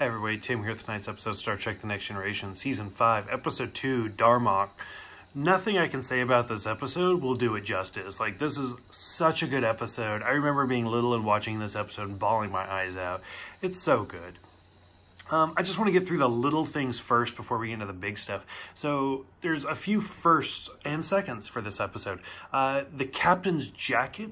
Hey everybody, Tim here with tonight's episode of Star Trek The Next Generation, Season 5, Episode 2, Darmok. Nothing I can say about this episode will do it justice. Like, this is such a good episode. I remember being little and watching this episode and bawling my eyes out. It's so good. I just want to get through the little things first before we get into the big stuff. So there's a few firsts and seconds for this episode. The captain's jacket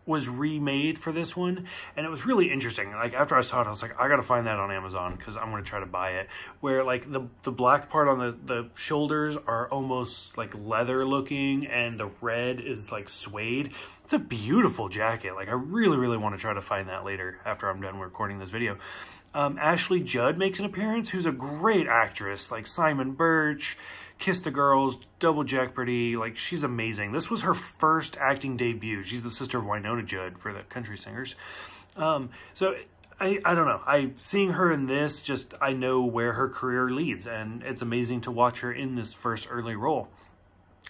was remade for this one, and it was really interesting. Like, after I saw it, I was like, I gotta find that on Amazon because I'm gonna try to buy it. Where like the black part on the shoulders are almost like leather looking, and the red is like suede. It's a beautiful jacket. Like, I really want to try to find that later after I'm done recording this video. Ashley Judd makes an appearance, who's a great actress, like Simon Birch, Kiss the Girls, Double Jeopardy. Like, she's amazing. This was her first acting debut. She's the sister of Winona Judd for the country singers. So I don't know. Seeing her in this, just, I know where her career leads, and it's amazing to watch her in this first early role.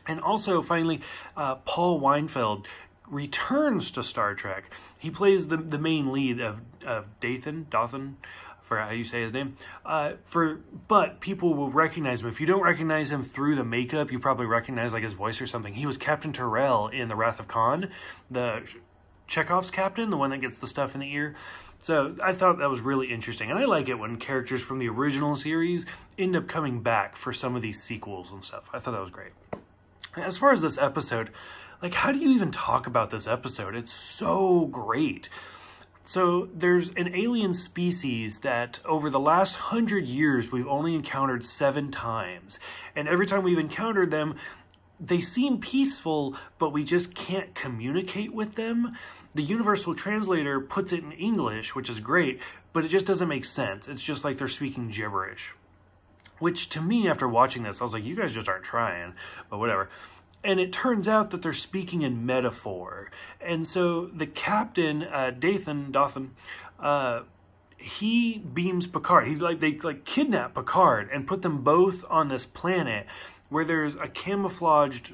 And also, finally, Paul Weinfeld returns to Star Trek. He plays the main lead of Dothan, for how you say his name. But people will recognize him. If you don't recognize him through the makeup, you probably recognize like his voice or something. He was Captain Terrell in The Wrath of Khan, the Chekhov's captain, the one that gets the stuff in the ear. So I thought that was really interesting. And I like it when characters from the original series end up coming back for some of these sequels and stuff. I thought that was great. As far as this episode, like, how do you even talk about this episode? It's so great. So there's an alien species that over the last 100 years, we've only encountered 7 times. And every time we've encountered them, they seem peaceful, but we just can't communicate with them. The universal translator puts it in English, which is great, but it just doesn't make sense. It's just like they're speaking gibberish. Which, to me, after watching this, I was like, you guys just aren't trying, but whatever. And it turns out that they're speaking in metaphor. And so the captain, Dothan, he beams Picard. They kidnap Picard and put them both on this planet where there's a camouflaged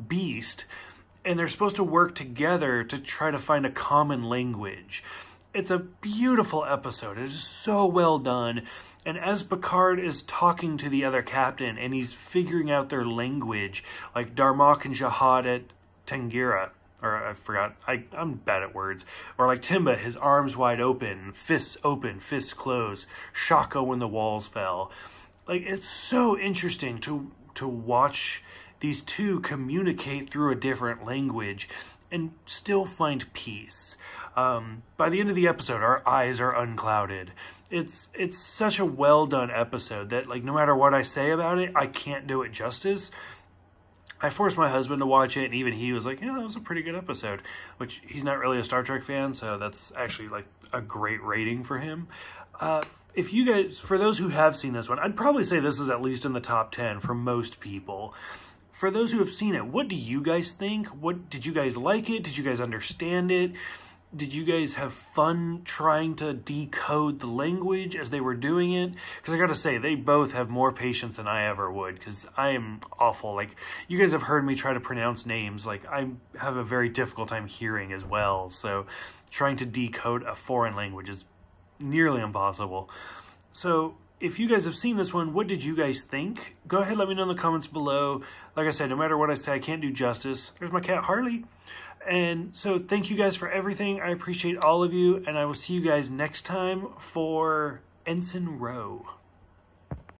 beast, and they're supposed to work together to try to find a common language. It's a beautiful episode. It is so well done. And as Picard is talking to the other captain and he's figuring out their language, like Darmok and Judd at Tangira, or I forgot, I'm bad at words, or like Timba, his arms wide open, fists closed, Shaka when the walls fell. Like, it's so interesting to watch these two communicate through a different language and still find peace. By the end of the episode, our eyes are unclouded. It's such a well done episode that, like, no matter what I say about it, I can't do it justice. I forced my husband to watch it, and even he was like, yeah, that was a pretty good episode, which he's not really a Star Trek fan, so that's actually like a great rating for him. If you guys, for those who have seen this one, I'd probably say this is at least in the top 10 for most people. For those who have seen it, what do you guys think? Did you guys like it? Did you guys understand it? Did you guys have fun trying to decode the language as they were doing it? Because I gotta say, they both have more patience than I ever would, because I am awful. Like, you guys have heard me try to pronounce names. Like, I have a very difficult time hearing as well. So trying to decode a foreign language is nearly impossible. So if you guys have seen this one, what did you guys think? Go ahead, let me know in the comments below. Like I said, no matter what I say, I can't do justice. There's my cat, Harley. And so thank you guys for everything. I appreciate all of you, and I will see you guys next time for Ensign Rowe.